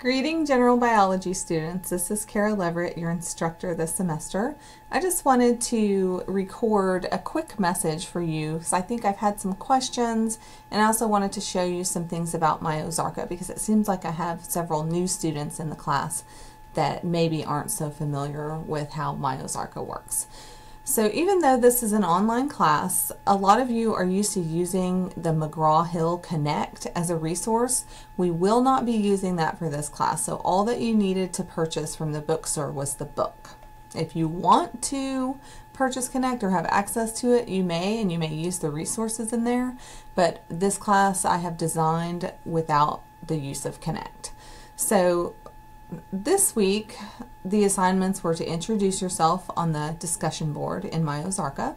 Greeting general biology students. This is Kara Leverett, your instructor this semester. I just wanted to record a quick message for you because I think I've had some questions, and I also wanted to show you some things about Myo-Zarka because it seems like I have several new students in the class that maybe aren't so familiar with how Myo-Zarka works. So even though this is an online class, a lot of you are used to using the McGraw-Hill Connect as a resource. We will not be using that for this class. So all that you needed to purchase from the bookstore was the book. If you want to purchase Connect or have access to it, you may, and you may use the resources in there. But this class I have designed without the use of Connect. So this week, the assignments were to introduce yourself on the discussion board in Myo-Zarka,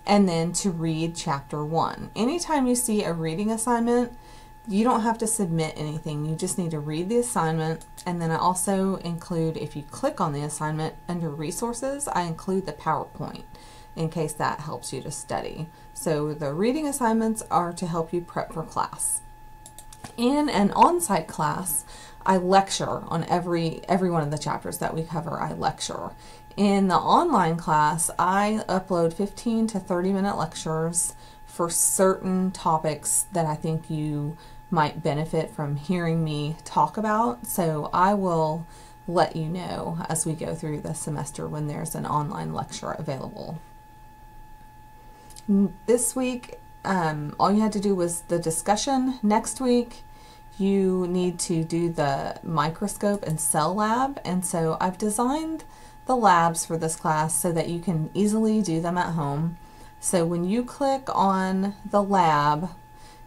and then to read chapter 1. Anytime you see a reading assignment, you don't have to submit anything. You just need to read the assignment, and then I also include, if you click on the assignment under resources, I include the PowerPoint in case that helps you to study. So the reading assignments are to help you prep for class. In an on-site class, I lecture on every one of the chapters that we cover. I lecture. In the online class, I upload 15 to 30-minute lectures for certain topics that I think you might benefit from hearing me talk about. So I will let you know as we go through the semester when there's an online lecture available. This week, all you had to do was the discussion. Next week, you need to do the microscope and cell lab, and so I've designed the labs for this class so that you can easily do them at home. So when you click on the lab,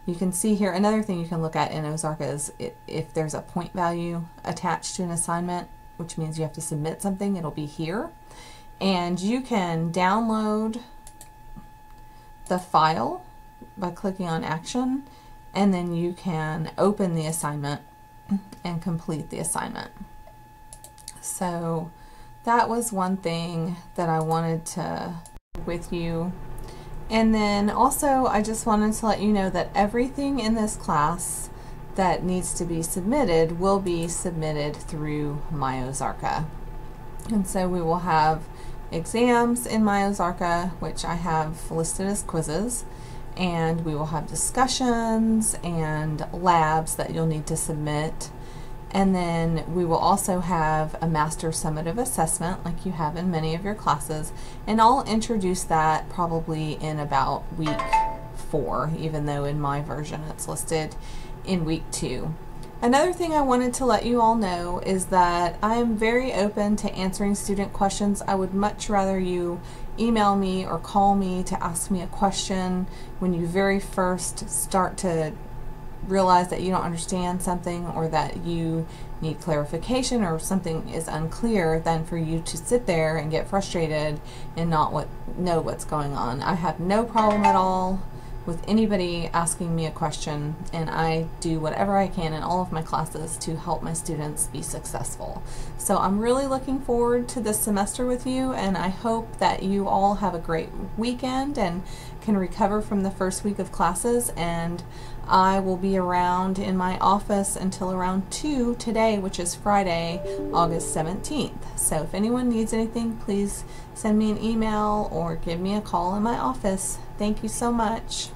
you can see here, another thing you can look at in Ozarka is if there's a point value attached to an assignment, which means you have to submit something, it'll be here. And you can download the file by clicking on action, and then you can open the assignment and complete the assignment. So that was one thing that I wanted to share with you. And then also I just wanted to let you know that everything in this class that needs to be submitted will be submitted through Myo-Zarka. And so we will have exams in Myo-Zarka, which I have listed as quizzes, and we will have discussions and labs that you'll need to submit. And then we will also have a master summative assessment like you have in many of your classes, and I'll introduce that probably in about week 4, even though in my version it's listed in week 2. Another thing I wanted to let you all know is that I am very open to answering student questions. I would much rather you email me or call me to ask me a question when you very first start to realize that you don't understand something or that you need clarification or something is unclear than for you to sit there and get frustrated and not know what's going on. I have no problem at all with anybody asking me a question, and I do whatever I can in all of my classes to help my students be successful. So I'm really looking forward to this semester with you, and I hope that you all have a great weekend and can recover from the first week of classes. And I will be around in my office until around 2 today, which is Friday, August 17th. So if anyone needs anything, please send me an email or give me a call in my office. Thank you so much.